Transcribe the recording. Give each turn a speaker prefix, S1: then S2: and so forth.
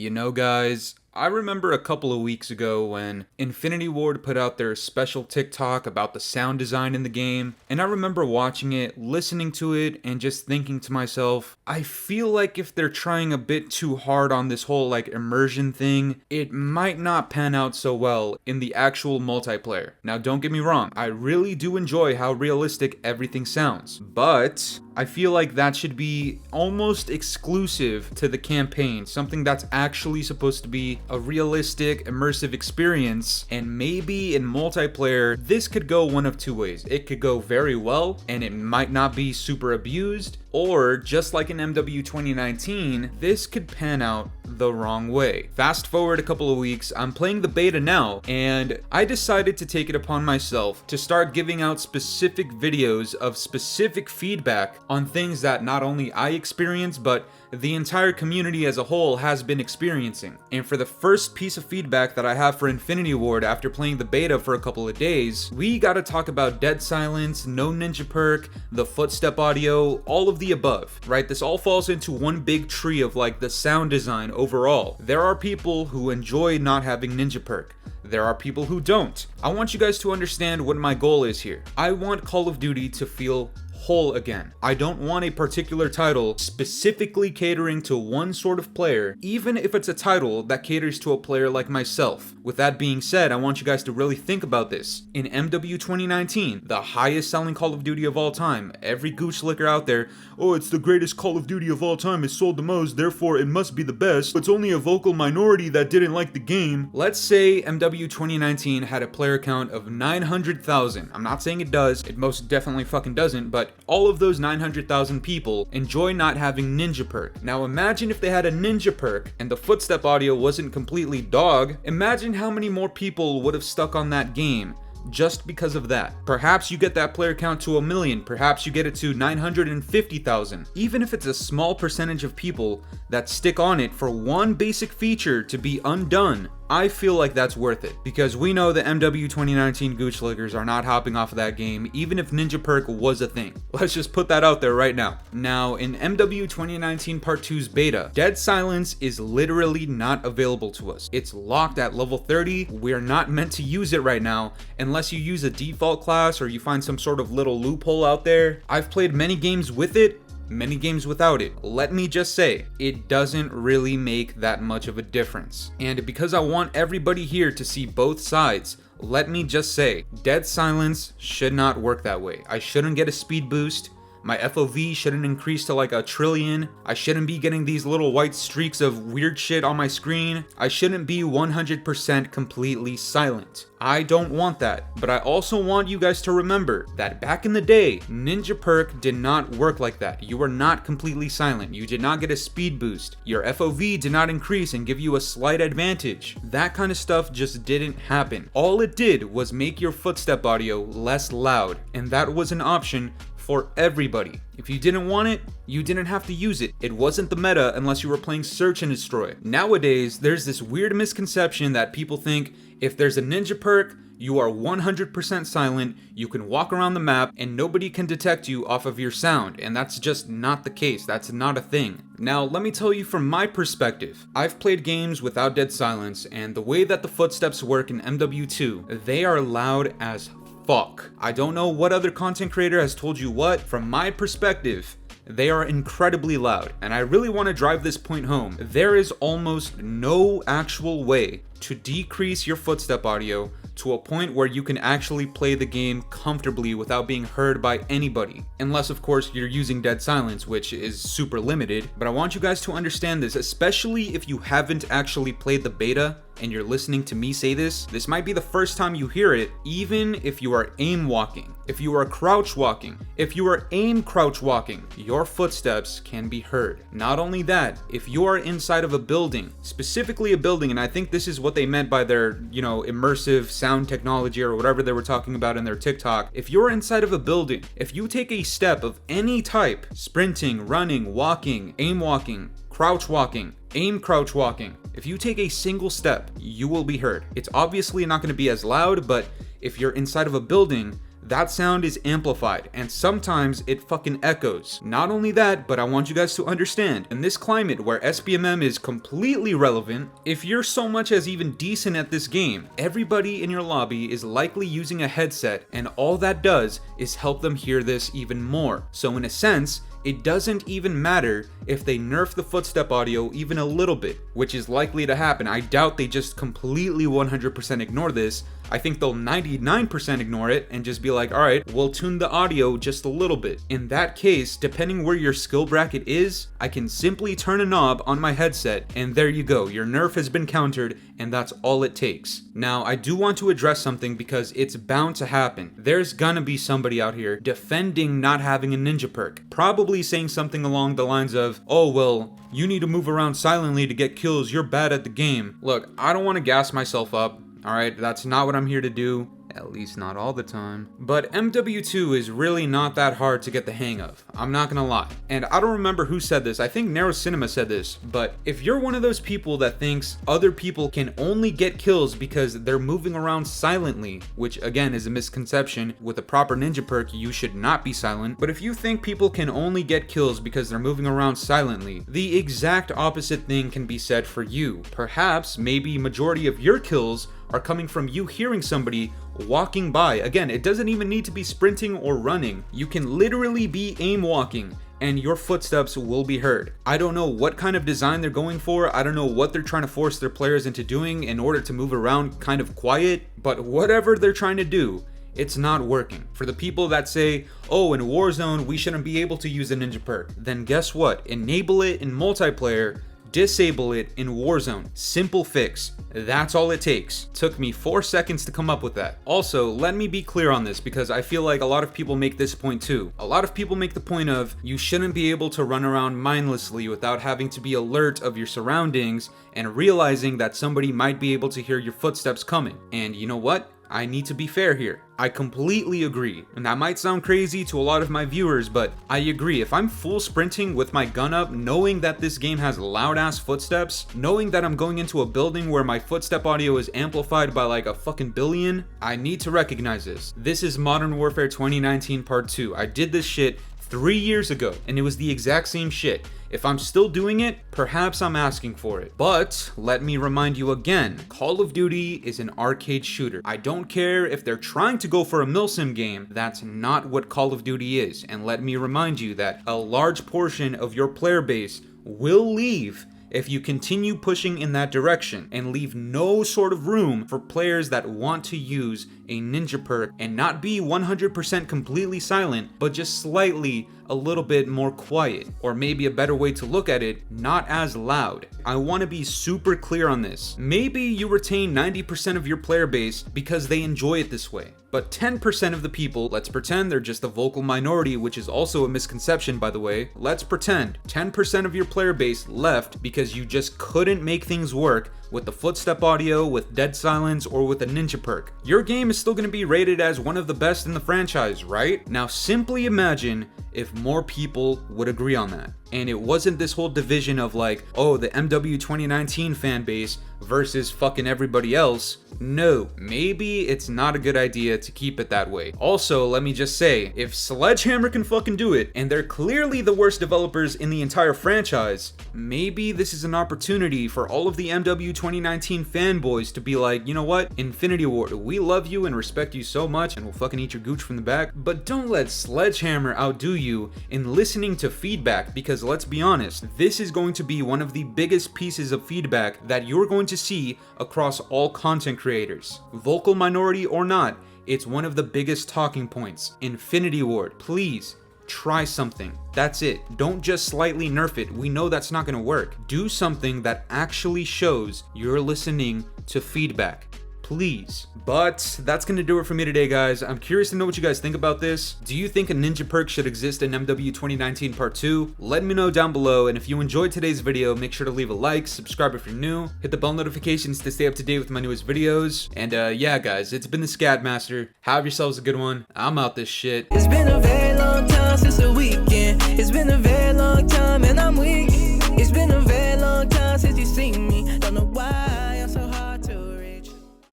S1: You know, guys, I remember a couple of weeks ago when Infinity Ward put out their special TikTok about the sound design in the game, and I remember watching it, listening to it, and just thinking to myself, I feel like if they're trying a bit too hard on this whole immersion thing, it might not pan out so well in the actual multiplayer. Now, don't get me wrong, I really do enjoy how realistic everything sounds, but I feel like that should be almost exclusive to the campaign, something that's actually supposed to be a realistic, immersive experience, and maybe in multiplayer, this could go one of two ways. It could go very well, and it might not be super abused, or just like in MW 2019, this could pan out the wrong way. Fast forward a couple of weeks, I'm playing the beta now, and I decided to take it upon myself to start giving out specific videos of specific feedback on things that not only I experience, but the entire community as a whole has been experiencing. And for the first piece of feedback that I have for Infinity Ward after playing the beta for a couple of days, we gotta talk about dead silence, no ninja perk, the footstep audio, all of the above, right? This all falls into one big tree of the sound design overall. There are people who enjoy not having ninja perk. There are people who don't. I want you guys to understand what my goal is here. I want Call of Duty to feel whole again. I don't want a particular title specifically catering to one sort of player, even if it's a title that caters to a player like myself. With that being said, I want you guys to really think about this. In MW 2019, the highest selling Call of Duty of all time, every gooch licker out there, oh, it's the greatest Call of Duty of all time, it sold the most, therefore it must be the best. It's only a vocal minority that didn't like the game. Let's say MW 2019 had a player count of 900,000. I'm not saying it does, it most definitely fucking doesn't, but all of those 900,000 people enjoy not having ninja perk. Now imagine if they had a ninja perk and the footstep audio wasn't completely dog. Imagine how many more people would have stuck on that game just because of that. Perhaps you get that player count to 1 million, perhaps you get it to 950,000. Even if it's a small percentage of people that stick on it for one basic feature to be undone, I feel like that's worth it, because we know the MW 2019 gooch lickers are not hopping off of that game, even if ninja perk was a thing. Let's just put that out there right now. Now, in MW 2019 Part 2's beta, dead silence is literally not available to us. It's locked at level 30. We're not meant to use it right now, unless you use a default class or you find some sort of little loophole out there. I've played many games with it, many games without it. Let me just say, it doesn't really make that much of a difference. And because I want everybody here to see both sides, let me just say, dead silence should not work that way. I shouldn't get a speed boost. My FOV shouldn't increase to 1 trillion. I shouldn't be getting these little white streaks of weird shit on my screen. I shouldn't be 100% completely silent. I don't want that, but I also want you guys to remember that back in the day, ninja perk did not work like that. You were not completely silent. You did not get a speed boost. Your FOV did not increase and give you a slight advantage. That kind of stuff just didn't happen. All it did was make your footstep audio less loud, and that was an option for everybody. If you didn't want it, you didn't have to use it. It wasn't the meta unless you were playing Search and Destroy. Nowadays, there's this weird misconception that people think if there's a ninja perk, you are 100% silent, you can walk around the map, and nobody can detect you off of your sound, and that's just not the case. That's not a thing. Now, let me tell you from my perspective. I've played games without dead silence, and the way that the footsteps work in MW2, they are loud as fuck. I don't know what other content creator has told you what. From my perspective, they are incredibly loud, and I really want to drive this point home. There is almost no actual way to decrease your footstep audio to a point where you can actually play the game comfortably without being heard by anybody. Unless, of course, you're using dead silence, which is super limited. But I want you guys to understand this, especially if you haven't actually played the beta and you're listening to me say this. This might be the first time you hear it, even if you are aim walking, if you are crouch walking, if you are aim crouch walking, your footsteps can be heard. Not only that, if you are inside of a building, specifically a building, and I think this is what they meant by their, immersive sound technology or whatever they were talking about in their TikTok. If you're inside of a building, if you take a step of any type, sprinting, running, walking, aim walking, crouch walking, aim crouch walking, if you take a single step, you will be heard. It's obviously not going to be as loud, but if you're inside of a building, that sound is amplified, and sometimes it fucking echoes. Not only that, but I want you guys to understand, in this climate where SBMM is completely relevant, if you're so much as even decent at this game, everybody in your lobby is likely using a headset, and all that does is help them hear this even more. So in a sense, it doesn't even matter if they nerf the footstep audio even a little bit, which is likely to happen. I doubt they just completely 100% ignore this. I think they'll 99% ignore it and just be like, alright, we'll tune the audio just a little bit. In that case, depending where your skill bracket is, I can simply turn a knob on my headset and there you go, your nerf has been countered and that's all it takes. Now, I do want to address something because it's bound to happen. There's gonna be somebody out here defending not having a ninja perk, probably saying something along the lines of, oh well, you need to move around silently to get kills, you're bad at the game. Look, I don't want to gas myself up. Alright, that's not what I'm here to do, at least not all the time. But MW2 is really not that hard to get the hang of, I'm not gonna lie. And I don't remember who said this, I think Narrow Cinema said this, but if you're one of those people that thinks other people can only get kills because they're moving around silently, which again is a misconception, with a proper ninja perk you should not be silent, but if you think people can only get kills because they're moving around silently, the exact opposite thing can be said for you. Perhaps, maybe majority of your kills are coming from you hearing somebody walking by. Again, it doesn't even need to be sprinting or running. You can literally be aim walking and your footsteps will be heard. I don't know what kind of design they're going for. I don't know what they're trying to force their players into doing in order to move around kind of quiet, but whatever they're trying to do, it's not working. For the people that say, oh, in Warzone, we shouldn't be able to use a ninja perk, then guess what? Enable it in multiplayer, disable it in Warzone. Simple fix. That's all it takes. Took me 4 seconds to come up with that. Also, let me be clear on this because I feel like a lot of people make this point too. A lot of people make the point of you shouldn't be able to run around mindlessly without having to be alert of your surroundings and realizing that somebody might be able to hear your footsteps coming. And you know what? I need to be fair here. I completely agree, and that might sound crazy to a lot of my viewers, but I agree. If I'm full sprinting with my gun up, knowing that this game has loud ass footsteps, knowing that I'm going into a building where my footstep audio is amplified by like a fucking billion, I need to recognize this. This is Modern Warfare 2019 Part 2. I did this shit 3 years ago, and it was the exact same shit. If I'm still doing it, perhaps I'm asking for it. But let me remind you again, Call of Duty is an arcade shooter. I don't care if they're trying to go for a milsim game, that's not what Call of Duty is. And let me remind you that a large portion of your player base will leave if you continue pushing in that direction and leave no sort of room for players that want to use a ninja perk and not be 100% completely silent, but just slightly a little bit more quiet. Or maybe a better way to look at it, not as loud. I want to be super clear on this. Maybe you retain 90% of your player base because they enjoy it this way. But 10% of the people, let's pretend they're just a vocal minority, which is also a misconception by the way. Let's pretend 10% of your player base left because you just couldn't make things work with the footstep audio, with dead silence, or with a ninja perk. Your game is still going to be rated as one of the best in the franchise, right? Now simply imagine if more people would agree on that. And it wasn't this whole division of like, oh, the MW 2019 fan base versus fucking everybody else. No, maybe it's not a good idea to keep it that way. Also, let me just say, if Sledgehammer can fucking do it, and they're clearly the worst developers in the entire franchise, maybe this is an opportunity for all of the MW 2019 fanboys to be like, you know what, Infinity Ward, we love you and respect you so much, and we'll fucking eat your gooch from the back, but don't let Sledgehammer outdo you in listening to feedback, because let's be honest, this is going to be one of the biggest pieces of feedback that you're going to see across all content creators. Vocal minority or not, it's one of the biggest talking points. Infinity Ward, please try something. That's it. Don't just slightly nerf it. We know that's not going to work. Do something that actually shows you're listening to feedback. Please. But that's gonna do it for me today, guys. I'm curious to know what you guys think about this. Do you think a ninja perk should exist in MW 2019 Part 2? Let me know down below, and if you enjoyed today's video, make sure to leave a like, subscribe if you're new, hit the bell notifications to stay up to date with my newest videos, and yeah guys, it's been the Scatmaster. Have yourselves a good one. I'm out this shit.
S2: It's been a very long time since the weekend. It's been a very long time and I'm weak. It's been a very